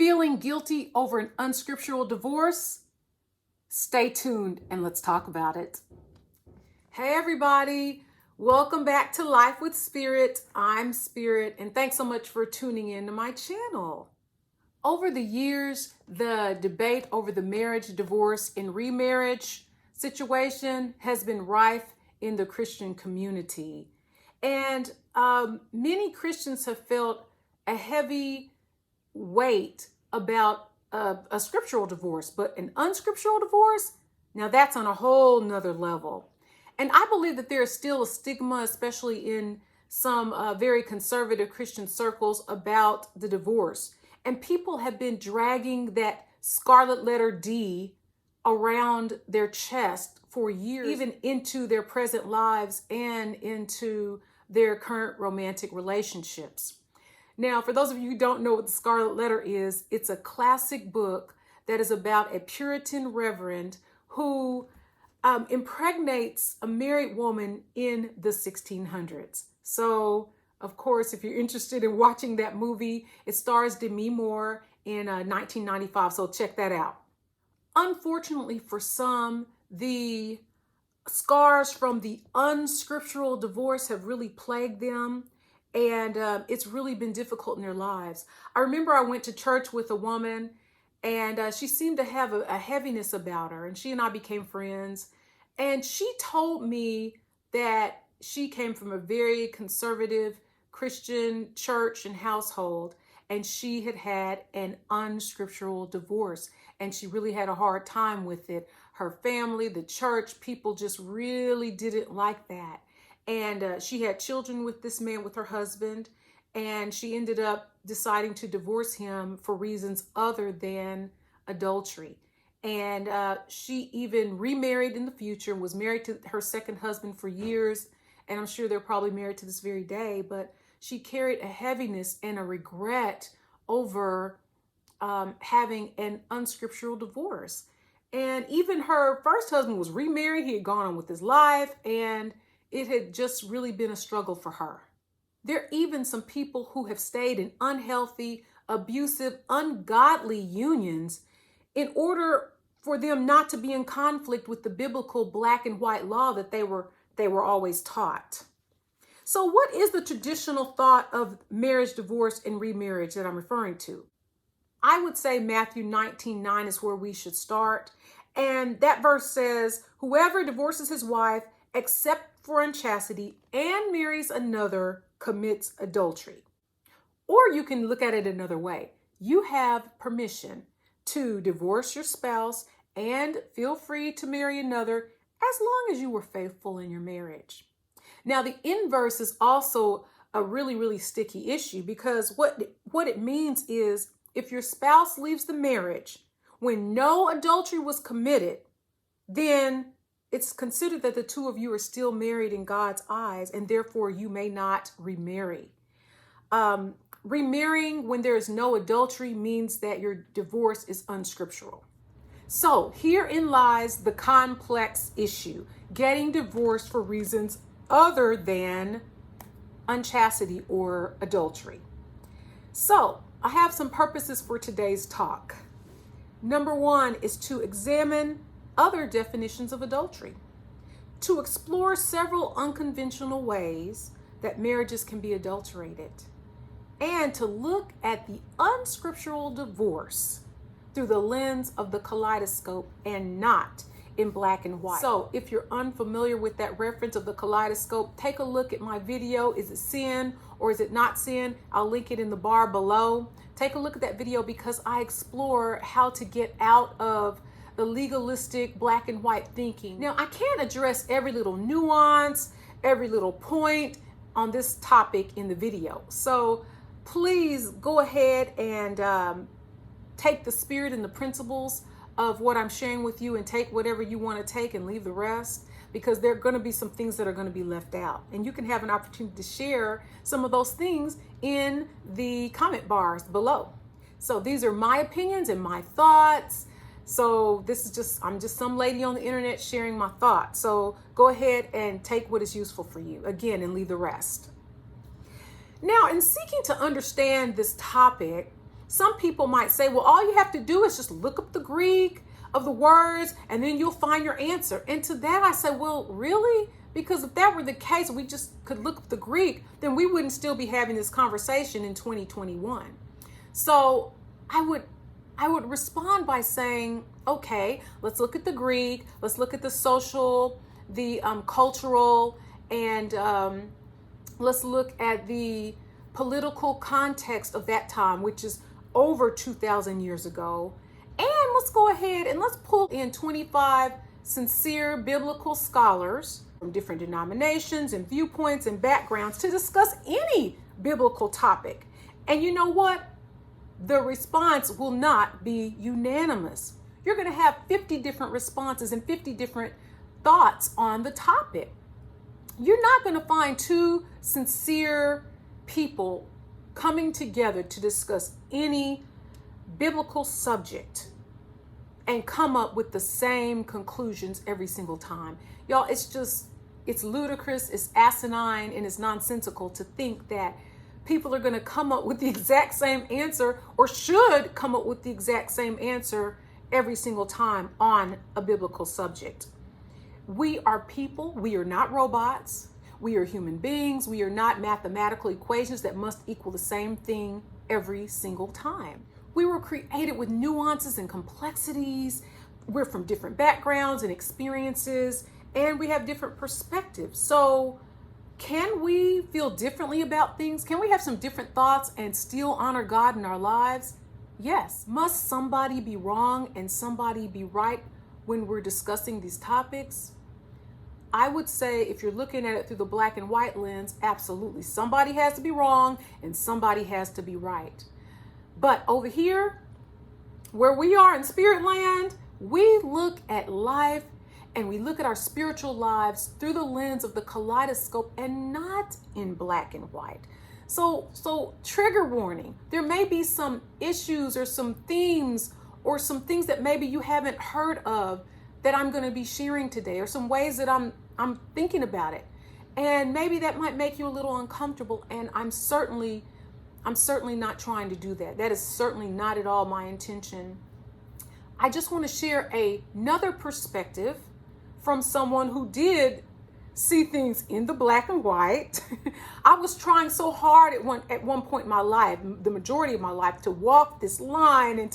Feeling guilty over an unscriptural divorce? Stay tuned and let's talk about it. Hey everybody, welcome back to Life with Spirit. I'm Spirit, and thanks so much for tuning in to my channel. Over the years, the debate over the marriage, divorce, and remarriage situation has been rife in the Christian community. And many Christians have felt a heavy weight about a scriptural divorce, but an unscriptural divorce, now that's on a whole nother level. And I believe that there is still a stigma, especially in some very conservative Christian circles, about the divorce. And people have been dragging that Scarlet Letter D around their chest for years, even into their present lives and into their current romantic relationships. Now, for those of you who don't know what the Scarlet Letter is, it's a classic book that is about a Puritan reverend who impregnates a married woman in the 1600s. So, of course, if you're interested in watching that movie, it stars Demi Moore in 1995, so check that out. Unfortunately for some, the scars from the unscriptural divorce have really plagued them. And it's really been difficult in their lives. I remember I went to church with a woman, and she seemed to have a heaviness about her. And she and I became friends. And she told me that she came from a very conservative Christian church and household, and she had had an unscriptural divorce. And she really had a hard time with it. Her family, the church, people just really didn't like that. And she had children with this man, with her husband, and she ended up deciding to divorce him for reasons other than adultery. And she even remarried in the future, was married to her second husband for years, and I'm sure they're probably married to this very day, but she carried a heaviness and a regret over having an unscriptural divorce. And even her first husband was remarried. He had gone on with his life, and it had just really been a struggle for her. There are even some people who have stayed in unhealthy, abusive, ungodly unions in order for them not to be in conflict with the biblical black and white law that they were always taught. So what is the traditional thought of marriage, divorce, and remarriage that I'm referring to? I would say Matthew 19:9 is where we should start. And that verse says, whoever divorces his wife except for unchastity and marries another commits adultery. Or you can look at it another way. You have permission to divorce your spouse and feel free to marry another as long as you were faithful in your marriage. Now, the inverse is also a really, really sticky issue, because what it means is if your spouse leaves the marriage when no adultery was committed, then it's considered that the two of you are still married in God's eyes, and therefore you may not remarry. Remarrying when there is no adultery means that your divorce is unscriptural. So herein lies the complex issue: getting divorced for reasons other than unchastity or adultery. So I have some purposes for today's talk. Number one is to examine other definitions of adultery, to explore several unconventional ways that marriages can be adulterated, and to look at the unscriptural divorce through the lens of the kaleidoscope and not in black and white. So if you're unfamiliar with that reference of the kaleidoscope, take a look at my video. Is it sin or is it not sin? I'll link it in the bar below. Take a look at that video, because I explore how to get out of the legalistic black and white thinking. Now, I can't address every little nuance, every little point on this topic in the video. So please go ahead and take the spirit and the principles of what I'm sharing with you and take whatever you want to take and leave the rest, because there are going to be some things that are going to be left out. And you can have an opportunity to share some of those things in the comment bars below. So these are my opinions and my thoughts. So this is I'm just some lady on the internet sharing my thoughts. So go ahead and take what is useful for you, again, and leave the rest. Now, in seeking to understand this topic, some people might say, well, all you have to do is just look up the Greek of the words and then you'll find your answer. And to that I say, well, really? Because if that were the case, we just could look up the Greek, then we wouldn't still be having this conversation in 2021. So I would respond by saying, okay, let's look at the Greek, let's look at the social, the cultural, and let's look at the political context of that time, which is over 2,000 years ago. And let's go ahead and let's pull in 25 sincere biblical scholars from different denominations and viewpoints and backgrounds to discuss any biblical topic. And you know what? The response will not be unanimous. You're going to have 50 different responses and 50 different thoughts on the topic. You're not going to find two sincere people coming together to discuss any biblical subject and come up with the same conclusions every single time. Y'all, it's ludicrous, it's asinine, and it's nonsensical to think that people are going to come up with the exact same answer or should come up with the exact same answer every single time on a biblical subject. We are people. We are not robots. We are human beings. We are not mathematical equations that must equal the same thing every single time. We were created with nuances and complexities. We're from different backgrounds and experiences, and we have different perspectives. So can we feel differently about things? Can we have some different thoughts and still honor God in our lives? Yes. Must somebody be wrong and somebody be right when we're discussing these topics? I would say if you're looking at it through the black and white lens, absolutely. Somebody has to be wrong and somebody has to be right. But over here, where we are in spirit land, we look at life and we look at our spiritual lives through the lens of the kaleidoscope and not in black and white. So trigger warning, there may be some issues or some themes or some things that maybe you haven't heard of that I'm going to be sharing today, or some ways that I'm thinking about it. And maybe that might make you a little uncomfortable, and I'm certainly not trying to do that. That is certainly not at all my intention. I just want to share another perspective from someone who did see things in the black and white. I was trying so hard at one point in my life, the majority of my life, to walk this line and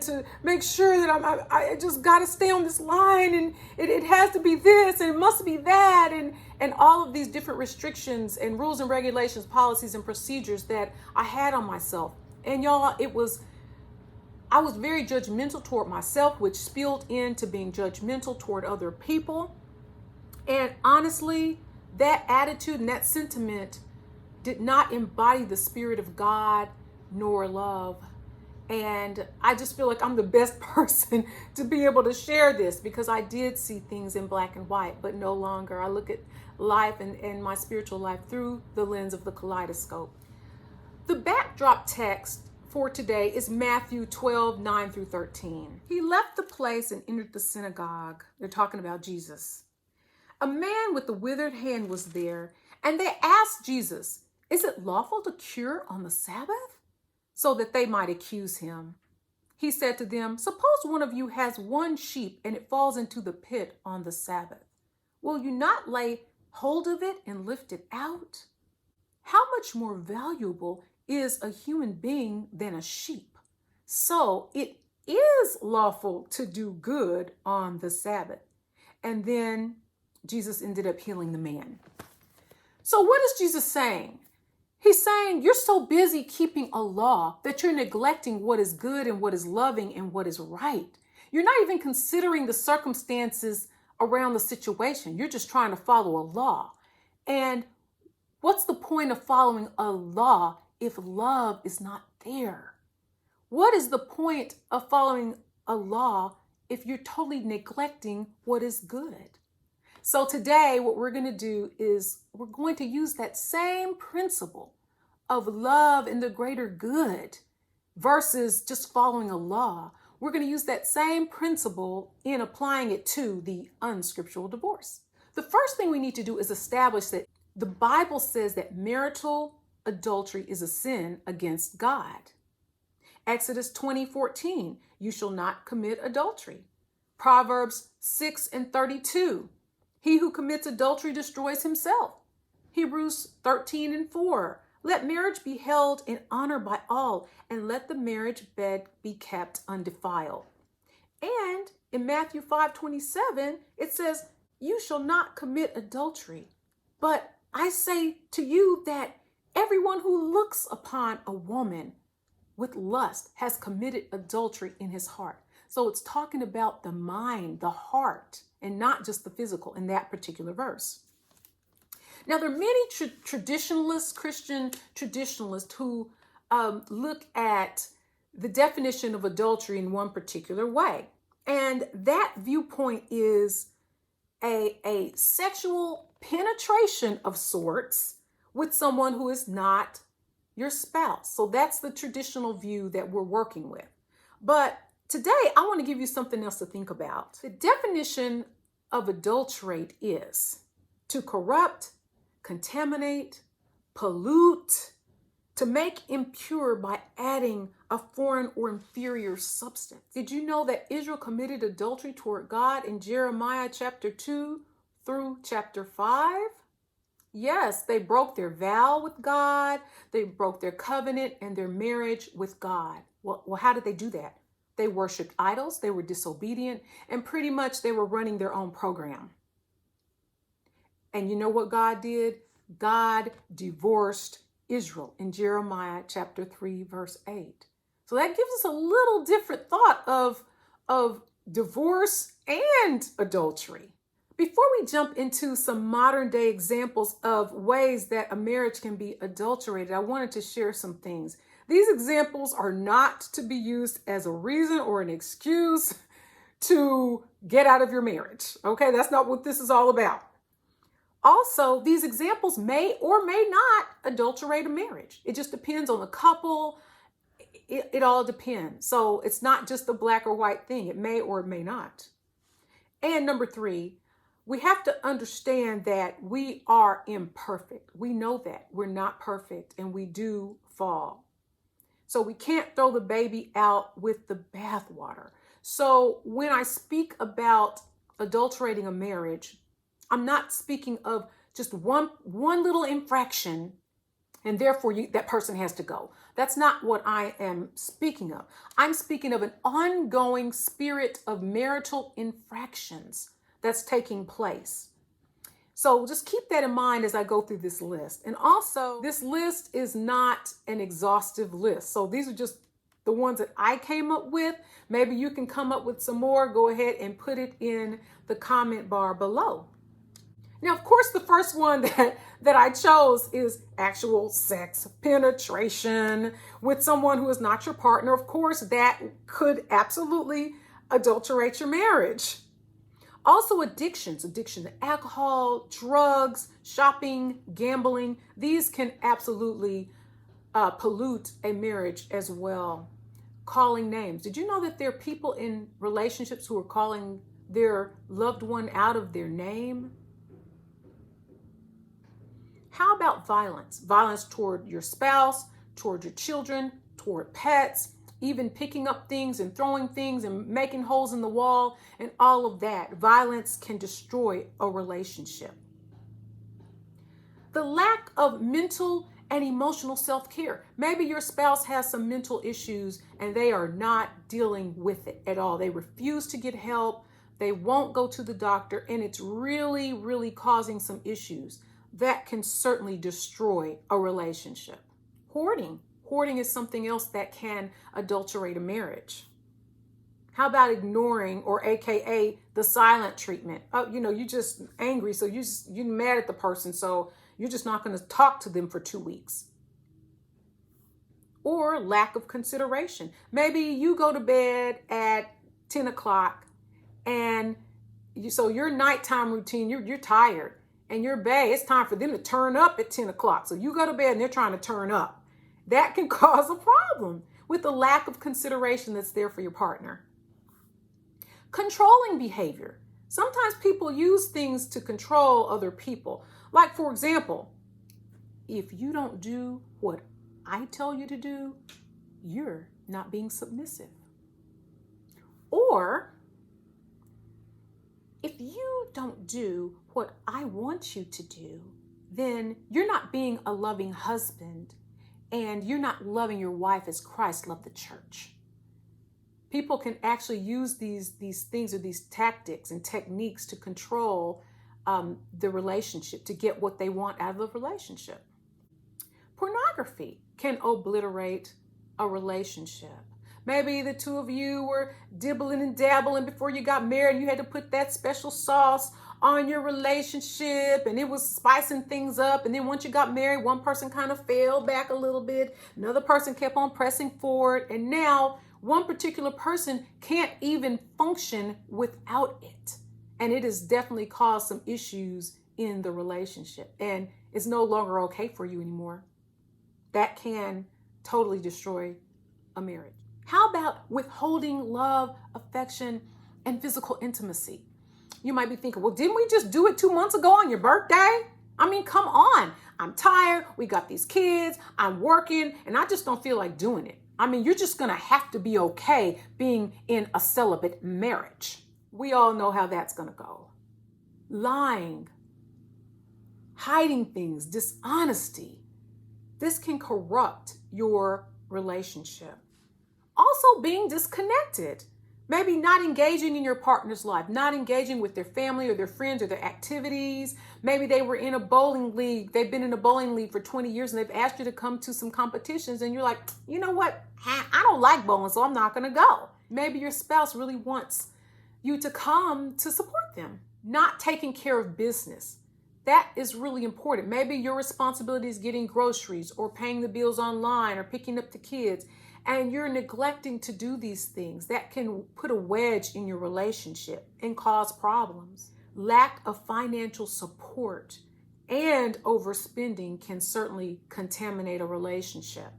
to make sure that I just got to stay on this line, and it has to be this and it must be that, and all of these different restrictions and rules and regulations, policies and procedures that I had on myself. And y'all, I was very judgmental toward myself, which spilled into being judgmental toward other people. And honestly, that attitude and that sentiment did not embody the Spirit of God nor love. And I just feel like I'm the best person to be able to share this, because I did see things in black and white, but no longer. I look at life and my spiritual life through the lens of the kaleidoscope. The backdrop text for today is Matthew 12:9-13. He left the place and entered the synagogue. They're talking about Jesus. A man with a withered hand was there, and they asked Jesus, "Is it lawful to cure on the Sabbath?" So that they might accuse him. He said to them, "Suppose one of you has one sheep and it falls into the pit on the Sabbath. Will you not lay hold of it and lift it out? How much more valuable is a human being than a sheep? So it is lawful to do good on the Sabbath." And then Jesus ended up healing the man. So what is Jesus saying? He's saying you're so busy keeping a law that you're neglecting what is good and what is loving and what is right. You're not even considering the circumstances around the situation. You're just trying to follow a law. And what's the point of following a law if love is not there? What is the point of following a law if you're totally neglecting what is good? So today, what we're going to do is we're going to use that same principle of love and the greater good versus just following a law. We're going to use that same principle in applying it to the unscriptural divorce. The first thing we need to do is establish that the Bible says that marital adultery is a sin against God. Exodus 20:14, you shall not commit adultery. Proverbs 6:32, he who commits adultery destroys himself. Hebrews 13:4, let marriage be held in honor by all, and let the marriage bed be kept undefiled. And in Matthew 5:27, it says, you shall not commit adultery. But I say to you that everyone who looks upon a woman with lust has committed adultery in his heart. So it's talking about the mind, the heart, and not just the physical in that particular verse. Now, there are many traditionalists, Christian traditionalists, who look at the definition of adultery in one particular way. And that viewpoint is a sexual penetration of sorts with someone who is not your spouse. So that's the traditional view that we're working with. But today, I want to give you something else to think about. The definition of adulterate is to corrupt, contaminate, pollute, to make impure by adding a foreign or inferior substance. Did you know that Israel committed adultery toward God in Jeremiah chapter 2 through chapter 5? Yes, they broke their vow with God. They broke their covenant and their marriage with God. Well, how did they do that? They worshiped idols. They were disobedient, and pretty much they were running their own program. And you know what God did? God divorced Israel in Jeremiah chapter 3, verse 8. So that gives us a little different thought of divorce and adultery. Before we jump into some modern day examples of ways that a marriage can be adulterated, I wanted to share some things. These examples are not to be used as a reason or an excuse to get out of your marriage. Okay, that's not what this is all about. Also, these examples may or may not adulterate a marriage. It just depends on the couple. It all depends. So it's not just a black or white thing. It may or it may not. And number 3, we have to understand that we are imperfect. We know that we're not perfect and we do fall. So we can't throw the baby out with the bathwater. So when I speak about adulterating a marriage, I'm not speaking of just one little infraction and therefore that person has to go. That's not what I am speaking of. I'm speaking of an ongoing spirit of marital infractions that's taking place. So just keep that in mind as I go through this list. And also, this list is not an exhaustive list. So these are just the ones that I came up with. Maybe you can come up with some more. Go ahead and put it in the comment bar below. Now, of course, the first one that I chose is actual sex penetration with someone who is not your partner. Of course, that could absolutely adulterate your marriage. Also, addiction to alcohol, drugs, shopping, gambling. These can absolutely pollute a marriage as well. Calling names. Did you know that there are people in relationships who are calling their loved one out of their name? How about violence? Violence toward your spouse, toward your children, toward pets, even picking up things and throwing things and making holes in the wall and all of that. Violence can destroy a relationship. The lack of mental and emotional self-care. Maybe your spouse has some mental issues and they are not dealing with it at all. They refuse to get help. They won't go to the doctor, and it's really, really causing some issues. That can certainly destroy a relationship. Hoarding. Hoarding is something else that can adulterate a marriage. How about ignoring, or AKA the silent treatment? Oh, you're just angry, so you're mad at the person, so you're just not going to talk to them for 2 weeks. Or lack of consideration. Maybe you go to bed at 10 o'clock, and so your nighttime routine, you're tired. And your bae, it's time for them to turn up at 10 o'clock. So you go to bed and they're trying to turn up. That can cause a problem with the lack of consideration that's there for your partner. Controlling behavior. Sometimes people use things to control other people. Like, for example, if you don't do what I tell you to do, you're not being submissive. Or if you don't do what I want you to do, then you're not being a loving husband and you're not loving your wife as Christ loved the church. People can actually use these things or these tactics and techniques to control the relationship, to get what they want out of the relationship. Pornography can obliterate a relationship. Maybe the two of you were dibbling and dabbling before you got married. You had to put that special sauce on your relationship and it was spicing things up. And then once you got married, one person kind of fell back a little bit. Another person kept on pressing forward. And now one particular person can't even function without it. And it has definitely caused some issues in the relationship. And it's no longer okay for you anymore. That can totally destroy a marriage. How about withholding love, affection, and physical intimacy? You might be thinking, well, didn't we just do it 2 months ago on your birthday? I mean, come on. I'm tired. We got these kids. I'm working, and I just don't feel like doing it. I mean, you're just going to have to be okay being in a celibate marriage. We all know how that's going to go. Lying, hiding things, dishonesty. This can corrupt your relationship. Also being disconnected. Maybe not engaging in your partner's life, not engaging with their family or their friends or their activities. Maybe they were in a bowling league. They've been in a bowling league for 20 years and they've asked you to come to some competitions and you're like, you know what? I don't like bowling, so I'm not going to go. Maybe your spouse really wants you to come to support them. Not taking care of business. That is really important. Maybe your responsibility is getting groceries or paying the bills online or picking up the kids. And you're neglecting to do these things. That can put a wedge in your relationship and cause problems. Lack of financial support and overspending can certainly contaminate a relationship.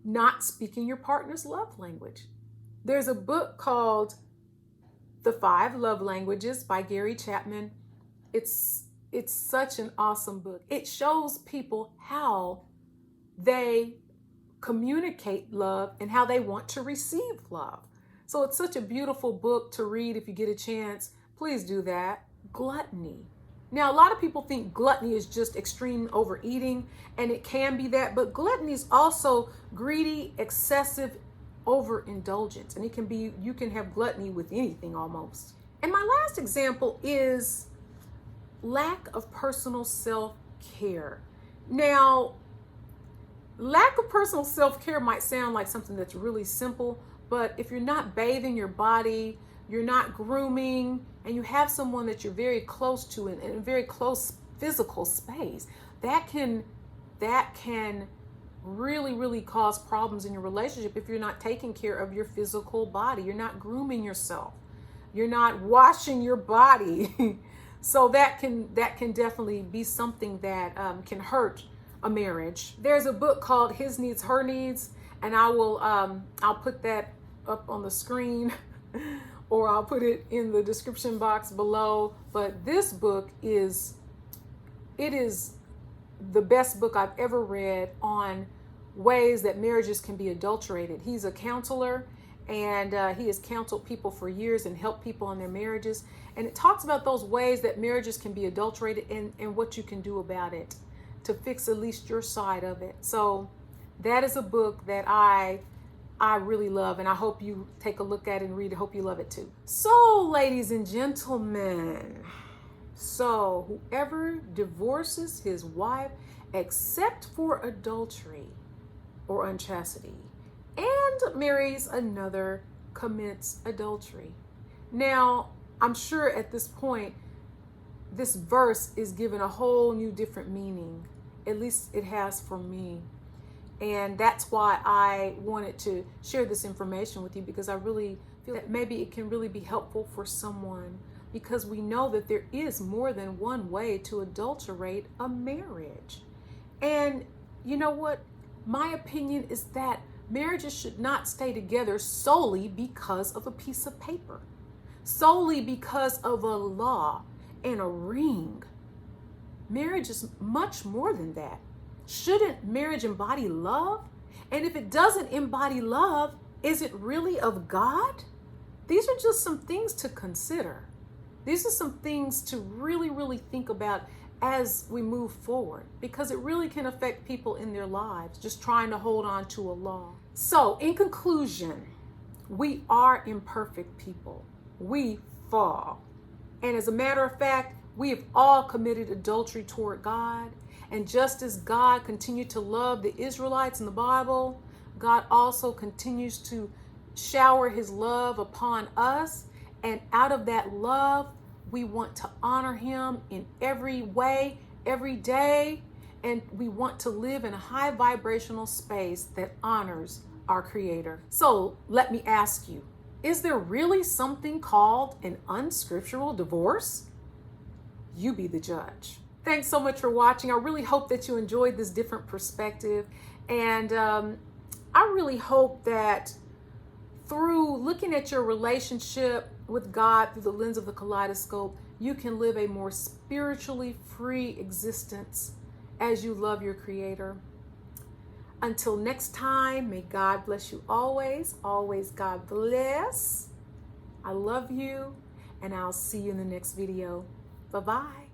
Not speaking your partner's love language. There's a book called The 5 Love Languages by Gary Chapman. It's such an awesome book. It shows people how they communicate love and how they want to receive love. So it's such a beautiful book to read if you get a chance. Please do that. Gluttony. Now, a lot of people think gluttony is just extreme overeating, and it can be that, but gluttony is also greedy, excessive overindulgence. And it can be, you can have gluttony with anything almost. And my last example is lack of personal self-care. Now, lack of personal self-care might sound like something that's really simple, but if you're not bathing your body, you're not grooming, and you have someone that you're very close to in a very close physical space, that can really, really cause problems in your relationship if you're not taking care of your physical body. You're not grooming yourself. You're not washing your body. So that can definitely be something that can hurt a marriage. There's a book called His Needs, Her Needs, and I'll put that up on the screen or I'll put it in the description box below. But this book is the best book I've ever read on ways that marriages can be adulterated. He's a counselor and he has counseled people for years and helped people in their marriages. And it talks about those ways that marriages can be adulterated and what you can do about it to fix at least your side of it. So that is a book that I really love, and I hope you take a look at it and read it. I hope you love it too. So, ladies and gentlemen, so whoever divorces his wife except for adultery or unchastity and marries another commits adultery. Now, I'm sure at this point, this verse is given a whole new different meaning. At least it has for me. And that's why I wanted to share this information with you, because I really feel that maybe it can really be helpful for someone, because we know that there is more than one way to adulterate a marriage. And you know what? My opinion is that marriages should not stay together solely because of a piece of paper, solely because of a law and a ring. Marriage is much more than that. Shouldn't marriage embody love? And if it doesn't embody love, Is it really of God? These are just some things to consider. These are some things to really, really think about as we move forward, because it really can affect people in their lives, just trying to hold on to a law. So in conclusion, we are imperfect people. We fall. And as a matter of fact, we have all committed adultery toward God. And just as God continued to love the Israelites in the Bible, God also continues to shower his love upon us. And out of that love, we want to honor him in every way, every day. And we want to live in a high vibrational space that honors our Creator. So let me ask you, is there really something called an unscriptural divorce? You be the judge. Thanks so much for watching. I really hope that you enjoyed this different perspective. And I really hope that through looking at your relationship with God through the lens of the kaleidoscope, you can live a more spiritually free existence as you love your Creator. Until next time, may God bless you always. Always God bless. I love you, and I'll see you in the next video. Bye-bye.